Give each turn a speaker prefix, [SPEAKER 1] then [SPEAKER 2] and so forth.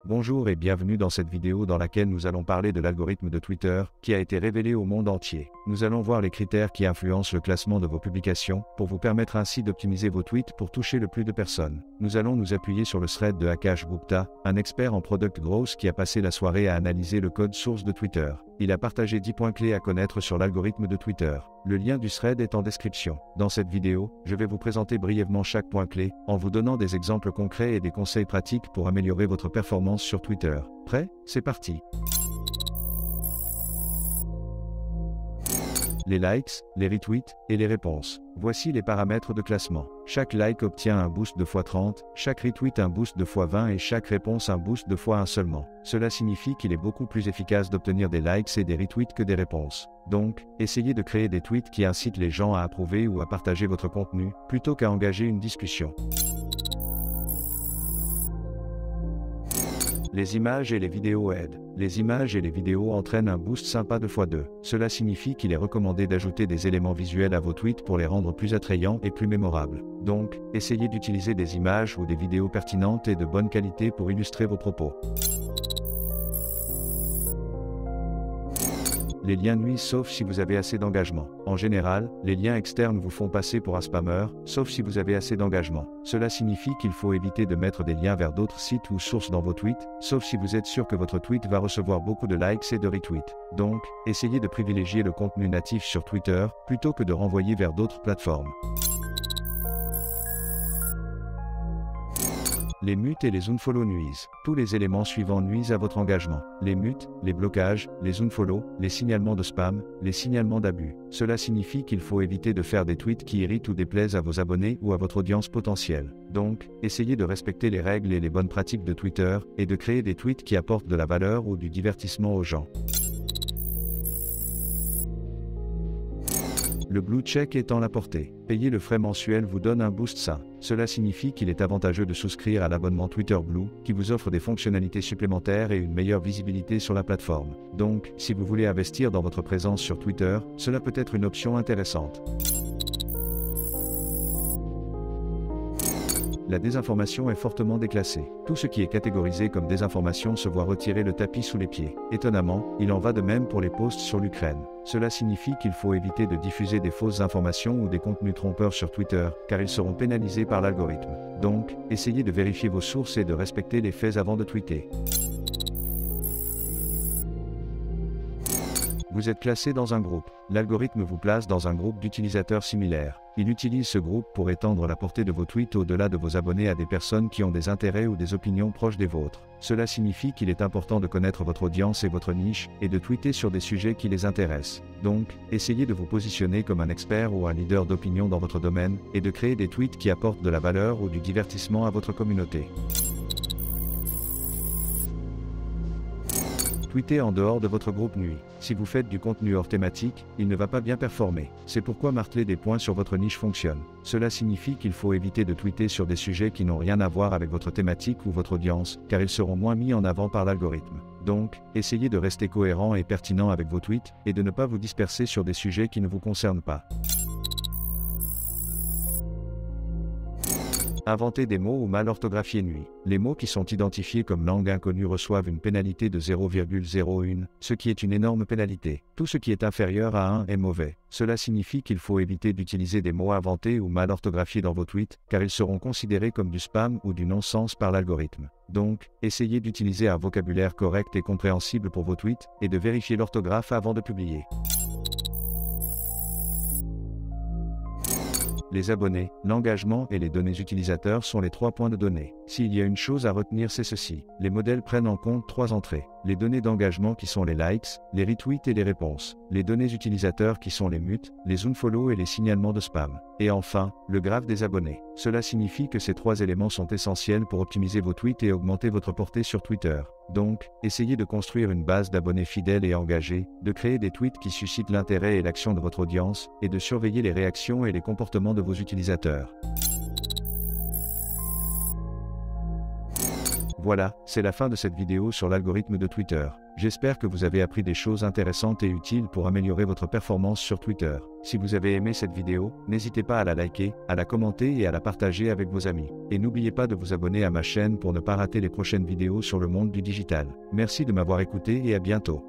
[SPEAKER 1] Bonjour et bienvenue dans cette vidéo dans laquelle nous allons parler de l'algorithme de Twitter, qui a été révélé au monde entier. Nous allons voir les critères qui influencent le classement de vos publications, pour vous permettre ainsi d'optimiser vos tweets pour toucher le plus de personnes. Nous allons nous appuyer sur le thread de Akash Gupta, un expert en Product Growth qui a passé la soirée à analyser le code source de Twitter. Il a partagé 10 points clés à connaître sur l'algorithme de Twitter. Le lien du thread est en description. Dans cette vidéo, je vais vous présenter brièvement chaque point clé, en vous donnant des exemples concrets et des conseils pratiques pour améliorer votre performance sur Twitter. Prêt? C'est parti! Les likes, les retweets et les réponses. Voici les paramètres de classement. Chaque like obtient un boost de x30, chaque retweet un boost de x20 et chaque réponse un boost de x1 seulement. Cela signifie qu'il est beaucoup plus efficace d'obtenir des likes et des retweets que des réponses. Donc, essayez de créer des tweets qui incitent les gens à approuver ou à partager votre contenu, plutôt qu'à engager une discussion. Les images et les vidéos aident. Les images et les vidéos entraînent un boost sympa de x2. Cela signifie qu'il est recommandé d'ajouter des éléments visuels à vos tweets pour les rendre plus attrayants et plus mémorables. Donc, essayez d'utiliser des images ou des vidéos pertinentes et de bonne qualité pour illustrer vos propos. Les liens nuisent sauf si vous avez assez d'engagement. En général, les liens externes vous font passer pour un spammeur, sauf si vous avez assez d'engagement. Cela signifie qu'il faut éviter de mettre des liens vers d'autres sites ou sources dans vos tweets, sauf si vous êtes sûr que votre tweet va recevoir beaucoup de likes et de retweets. Donc, essayez de privilégier le contenu natif sur Twitter, plutôt que de renvoyer vers d'autres plateformes. Les mutes et les unfollow nuisent. Tous les éléments suivants nuisent à votre engagement. Les mutes, les blocages, les unfollow, les signalements de spam, les signalements d'abus. Cela signifie qu'il faut éviter de faire des tweets qui irritent ou déplaisent à vos abonnés ou à votre audience potentielle. Donc, essayez de respecter les règles et les bonnes pratiques de Twitter, et de créer des tweets qui apportent de la valeur ou du divertissement aux gens. Le blue check étant la portée. Payer le frais mensuel vous donne un boost sain. Cela signifie qu'il est avantageux de souscrire à l'abonnement Twitter Blue, qui vous offre des fonctionnalités supplémentaires et une meilleure visibilité sur la plateforme. Donc, si vous voulez investir dans votre présence sur Twitter, cela peut être une option intéressante. La désinformation est fortement déclassée. Tout ce qui est catégorisé comme désinformation se voit retirer le tapis sous les pieds. Étonnamment, il en va de même pour les posts sur l'Ukraine. Cela signifie qu'il faut éviter de diffuser des fausses informations ou des contenus trompeurs sur Twitter, car ils seront pénalisés par l'algorithme. Donc, essayez de vérifier vos sources et de respecter les faits avant de tweeter. Vous êtes classé dans un groupe. L'algorithme vous place dans un groupe d'utilisateurs similaires. Il utilise ce groupe pour étendre la portée de vos tweets au-delà de vos abonnés à des personnes qui ont des intérêts ou des opinions proches des vôtres. Cela signifie qu'il est important de connaître votre audience et votre niche, et de tweeter sur des sujets qui les intéressent. Donc, essayez de vous positionner comme un expert ou un leader d'opinion dans votre domaine, et de créer des tweets qui apportent de la valeur ou du divertissement à votre communauté. Tweeter en dehors de votre groupe nuit. Si vous faites du contenu hors thématique, il ne va pas bien performer. C'est pourquoi marteler des points sur votre niche fonctionne. Cela signifie qu'il faut éviter de tweeter sur des sujets qui n'ont rien à voir avec votre thématique ou votre audience, car ils seront moins mis en avant par l'algorithme. Donc, essayez de rester cohérent et pertinent avec vos tweets, et de ne pas vous disperser sur des sujets qui ne vous concernent pas. Inventer des mots ou mal orthographiés nuit. Les mots qui sont identifiés comme langue inconnue reçoivent une pénalité de 0,01, ce qui est une énorme pénalité. Tout ce qui est inférieur à 1 est mauvais. Cela signifie qu'il faut éviter d'utiliser des mots inventés ou mal orthographiés dans vos tweets, car ils seront considérés comme du spam ou du non-sens par l'algorithme. Donc, essayez d'utiliser un vocabulaire correct et compréhensible pour vos tweets, et de vérifier l'orthographe avant de publier. Les abonnés, l'engagement et les données utilisateurs sont les 3 points de données. S'il y a une chose à retenir, c'est ceci. Les modèles prennent en compte 3 entrées. Les données d'engagement qui sont les likes, les retweets et les réponses. Les données utilisateurs qui sont les mutes, les unfollow et les signalements de spam. Et enfin, le graphe des abonnés. Cela signifie que ces 3 éléments sont essentiels pour optimiser vos tweets et augmenter votre portée sur Twitter. Donc, essayez de construire une base d'abonnés fidèles et engagés, de créer des tweets qui suscitent l'intérêt et l'action de votre audience, et de surveiller les réactions et les comportements de vos utilisateurs. Voilà, c'est la fin de cette vidéo sur l'algorithme de Twitter. J'espère que vous avez appris des choses intéressantes et utiles pour améliorer votre performance sur Twitter. Si vous avez aimé cette vidéo, n'hésitez pas à la liker, à la commenter et à la partager avec vos amis. Et n'oubliez pas de vous abonner à ma chaîne pour ne pas rater les prochaines vidéos sur le monde du digital. Merci de m'avoir écouté et à bientôt.